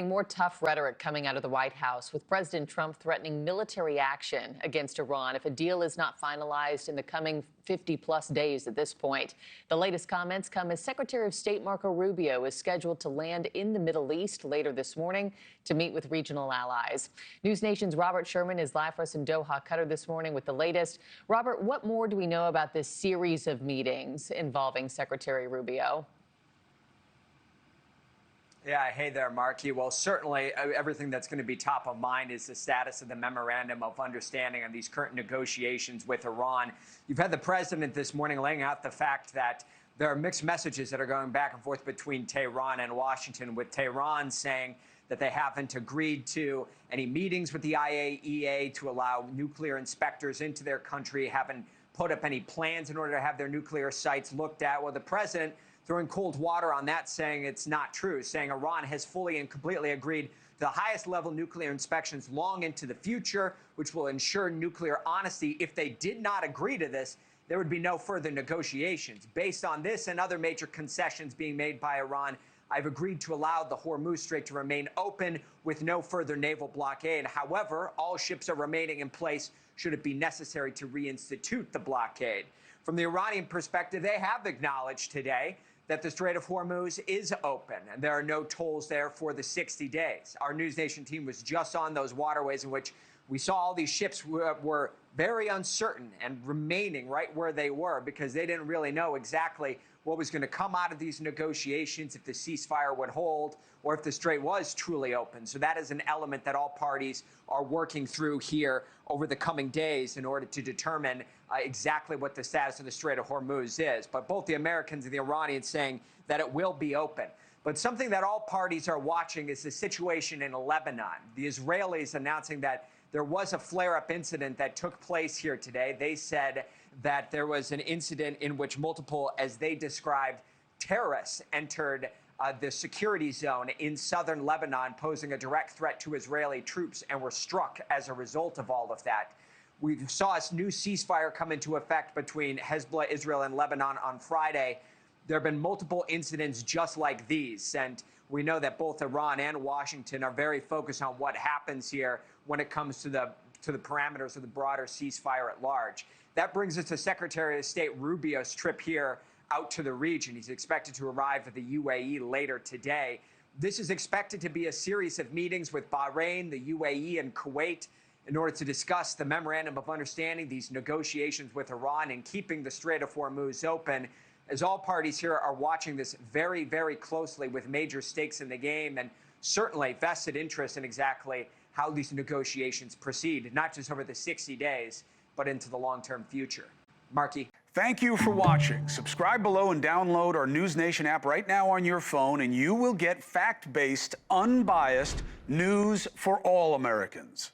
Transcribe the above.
More tough rhetoric coming out of the White House, with President Trump threatening military action against Iran if a deal is not finalized in the coming 50-plus days at this point. The latest comments come as Secretary of State Marco Rubio is scheduled to land in the Middle East later this morning to meet with regional allies. NewsNation's Robert Sherman is live for us in Doha, Qatar, this morning with the latest. Robert, what more do we know about this series of meetings involving Secretary Rubio? Yeah, hey there, Markie. Well, certainly everything that's going to be top of mind is the status of the memorandum of understanding on these current negotiations with Iran. You've had the president this morning laying out the fact that there are mixed messages that are going back and forth between Tehran and Washington, with Tehran saying that they haven't agreed to any meetings with the IAEA to allow nuclear inspectors into their country, haven't put up any plans in order to have their nuclear sites looked at. Well, the president throwing cold water on that, saying it's not true, saying Iran has fully and completely agreed to the highest level nuclear inspections long into the future, which will ensure nuclear honesty. If they did not agree to this, there would be no further negotiations. Based on this and other major concessions being made by Iran, I've agreed to allow the Hormuz Strait to remain open with no further naval blockade. However, all ships are remaining in place should it be necessary to reinstitute the blockade. From the Iranian perspective, they have acknowledged today that the Strait of Hormuz is open and there are no tolls there for the 60 days. Our NewsNation team was just on those waterways in which we saw all these ships were very uncertain and remaining right where they were because they didn't really know exactly what was going to come out of these negotiations, if the ceasefire would hold, or if the strait was truly open. So that is an element that all parties are working through here over the coming days in order to determine exactly what the status of the Strait of Hormuz is. But both the Americans and the Iranians saying that it will be open. But something that all parties are watching is the situation in Lebanon. The Israelis announcing that there was a flare-up incident that took place here today. They said that there was an incident in which multiple, as they described, terrorists entered the security zone in southern Lebanon, posing a direct threat to Israeli troops, and were struck as a result of all of that. We saw a new ceasefire come into effect between Hezbollah, Israel, and Lebanon on Friday. There have been multiple incidents just like these, and we know that both Iran and Washington are very focused on what happens here when it comes to the parameters of the broader ceasefire at large. That brings us to Secretary of State Rubio's trip here out to the region. He's expected to arrive at the UAE later today. This is expected to be a series of meetings with Bahrain, the UAE, and Kuwait in order to discuss the memorandum of understanding, these negotiations with Iran, and keeping the Strait of Hormuz open, as all parties here are watching this very, very closely with major stakes in the game and certainly vested interest in exactly how these negotiations proceed, not just over the 60 days, but into the long-term future. Markie. Thank you for watching. Subscribe below and download our NewsNation app right now on your phone, and you will get fact-based, unbiased news for all Americans.